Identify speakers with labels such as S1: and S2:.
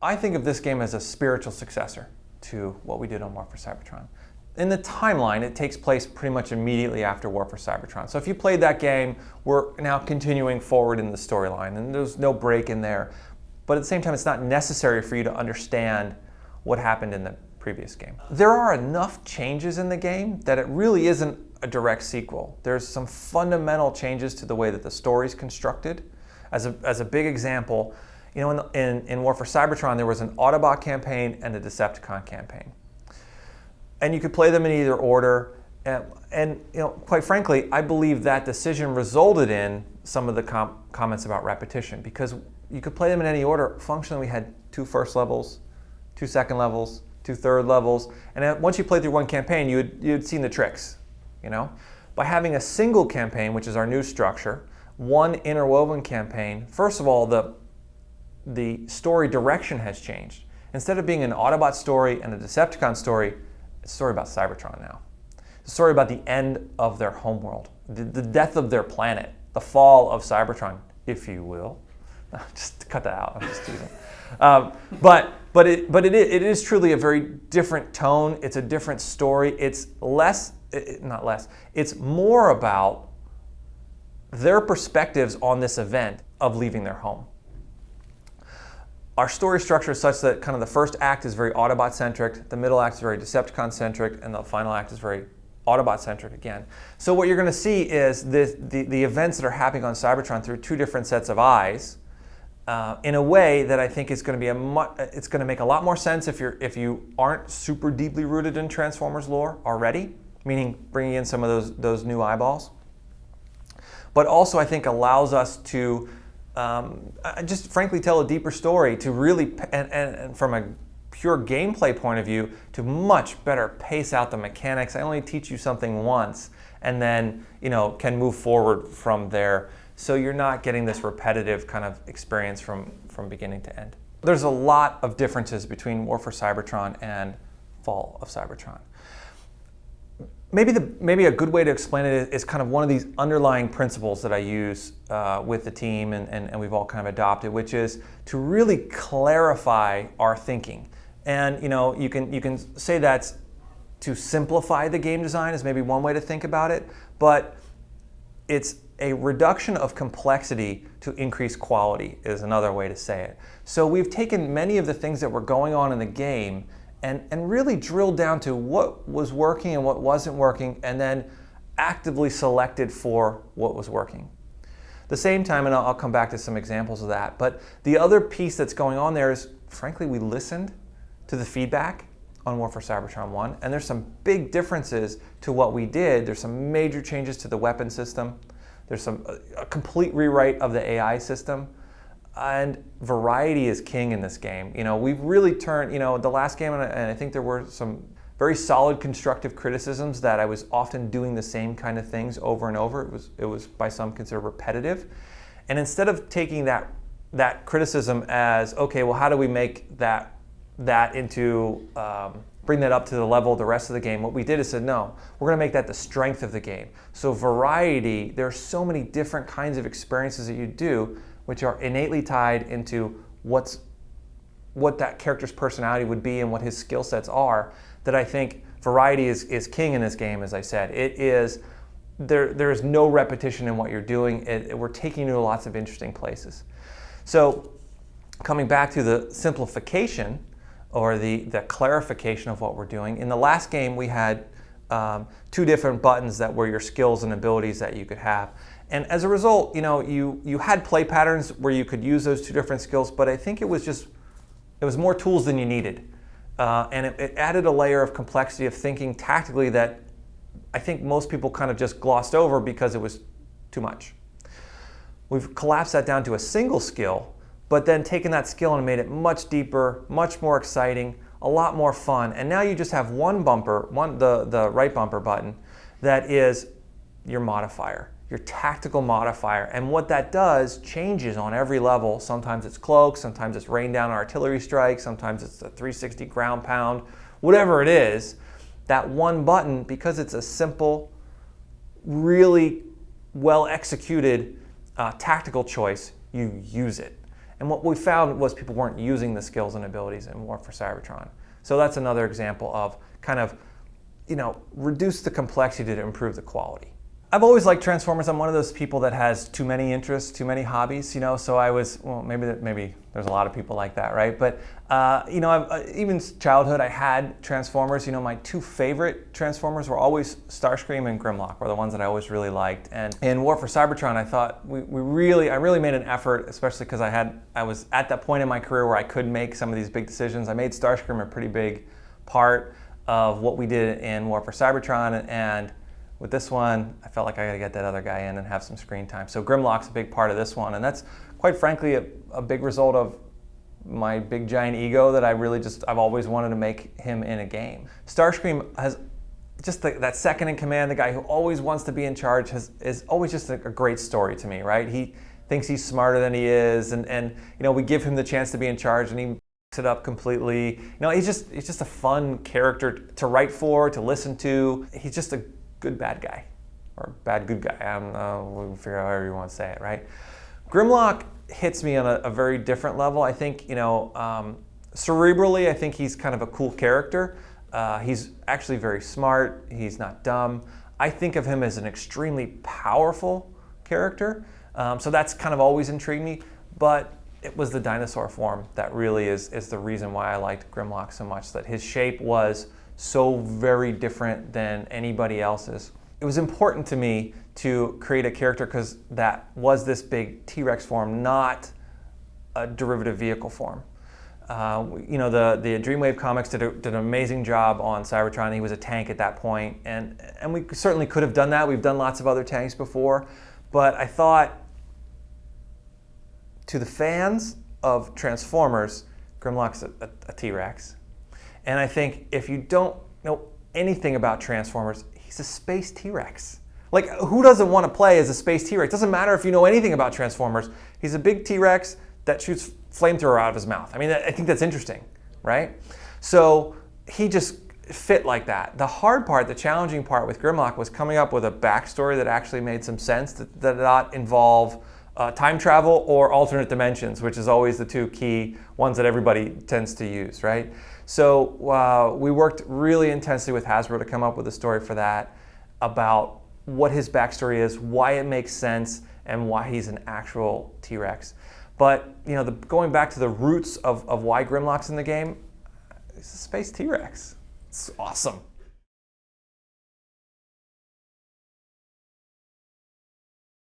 S1: I think of this game as a spiritual successor to what we did on War for Cybertron. In the timeline, it takes place pretty much immediately after War for Cybertron. So if you played that game, we're now continuing forward in the storyline, and there's no break in there. But at the same time, it's not necessary for you to understand what happened in the previous game. There are enough changes in the game that it really isn't a direct sequel. There's some fundamental changes to the way that the story's constructed. As a big example, you know, in War for Cybertron, there was an Autobot campaign and a Decepticon campaign. And you could play them in either order. And you know, quite frankly, I believe that decision resulted in some of the comments about repetition, because you could play them in any order. Functionally, we had 2 first levels, 2 second levels, 2 third levels, and then once you played through one campaign, you'd seen the tricks, you know? By having a single campaign, which is our new structure, one interwoven campaign, first of all, the story direction has changed. Instead of being an Autobot story and a Decepticon story, it's a story about Cybertron now. It's a story about the end of their homeworld, the death of their planet, the fall of Cybertron, if you will. Just cut that out, I'm just teasing. But it is truly a very different tone. It's a different story. It's it's more about their perspectives on this event of leaving their home. Our story structure is such that kind of the first act is very Autobot-centric, the middle act is very Decepticon-centric, and the final act is very Autobot-centric again. So what you're going to see is the events that are happening on Cybertron through 2 different sets of eyes, in a way that I think is going to be it's going to make a lot more sense if you aren't super deeply rooted in Transformers lore already, meaning bringing in some of those new eyeballs. But also I think allows us to just frankly tell a deeper story, to really, and from a pure gameplay point of view, to much better pace out the mechanics. I only teach you something once and then, you know, can move forward from there. So you're not getting this repetitive kind of experience from beginning to end. There's a lot of differences between War for Cybertron and Fall of Cybertron. Maybe a good way to explain it is kind of one of these underlying principles that I use with the team and we've all kind of adopted, which is to really clarify our thinking. And you know, you can say that's to simplify the game design is maybe one way to think about it, but it's a reduction of complexity to increase quality is another way to say it. So we've taken many of the things that were going on in the game and really drilled down to what was working and what wasn't working, and then actively selected for what was working. At the same time, and I'll come back to some examples of that, but the other piece that's going on there is, frankly, we listened to the feedback on War for Cybertron 1, and there's some big differences to what we did. There's some major changes to the weapon system. There's a complete rewrite of the AI system. And variety is king in this game. You know, we've really turned, you know, the last game, and I think there were some very solid constructive criticisms that I was often doing the same kind of things over and over. It was by some considered repetitive. And instead of taking that criticism as, okay, well, how do we make that into, bring that up to the level of the rest of the game, what we did is said, no, we're going to make that the strength of the game. So variety, there are so many different kinds of experiences that you do, which are innately tied into what that character's personality would be and what his skill sets are, that I think variety is king in this game, as I said. It is, there is no repetition in what you're doing. We're taking you to lots of interesting places. So coming back to the simplification, or the clarification of what we're doing. In the last game, we had 2 different buttons that were your skills and abilities that you could have. And as a result, you know, you had play patterns where you could use those 2 different skills, but I think it was more tools than you needed. And it added a layer of complexity of thinking tactically that I think most people kind of just glossed over because it was too much. We've collapsed that down to a single skill, but then taken that skill and made it much deeper, much more exciting, a lot more fun. And now you just have one bumper, the right bumper button, that is your modifier, your tactical modifier. And what that does changes on every level. Sometimes it's cloak, sometimes it's rain down artillery strike, sometimes it's a 360 ground pound, whatever it is. That one button, because it's a simple, really well executed tactical choice, you use it. And what we found was people weren't using the skills and abilities in War for Cybertron. So that's another example of kind of, reduce the complexity to improve the quality. I've always liked Transformers. I'm one of those people that has too many interests, too many hobbies, so I was, maybe there's a lot of people like that, right? But, even childhood, I had Transformers. My two favorite Transformers were always Starscream and Grimlock, were the ones that I always really liked. And in War for Cybertron, I thought I really made an effort, especially because I was at that point in my career where I could make some of these big decisions. I made Starscream a pretty big part of what we did in War for Cybertron, and with this one, I felt like I got to get that other guy in and have some screen time. So Grimlock's a big part of this one, and that's quite frankly a big result of my big giant ego that I've always wanted to make him in a game. Starscream has just that second in command, the guy who always wants to be in charge, is always just a great story to me, right? He thinks he's smarter than he is, and we give him the chance to be in charge, and he f***s it up completely. He's just a fun character to write for, to listen to. He's just a good bad guy, or bad good guy. I don't know, we'll figure out however you want to say it, right? Grimlock hits me on a very different level. I think, cerebrally, I think he's kind of a cool character. He's actually very smart. He's not dumb. I think of him as an extremely powerful character. So that's kind of always intrigued me, but it was the dinosaur form that really is the reason why I liked Grimlock so much, that his shape was so very different than anybody else's. It was important to me to create a character because that was this big T-Rex form, not a derivative vehicle form. The Dreamwave Comics did an amazing job on Cybertron. He was a tank at that point, and we certainly could have done that. We've done lots of other tanks before, but I thought, to the fans of Transformers, Grimlock's a T-Rex. And I think if you don't know anything about Transformers, he's a space T-Rex. Like, who doesn't want to play as a space T-Rex? Doesn't matter if you know anything about Transformers. He's a big T-Rex that shoots flamethrower out of his mouth. I mean, I think that's interesting, right? So he just fit like that. The hard part, the challenging part with Grimlock was coming up with a backstory that actually made some sense, that did not involve time travel or alternate dimensions, which is always the two key ones that everybody tends to use, right? So we worked really intensely with Hasbro to come up with a story for that, about what his backstory is, why it makes sense, and why he's an actual T-Rex. But going back to the roots of why Grimlock's in the game, he's a space T-Rex. It's awesome.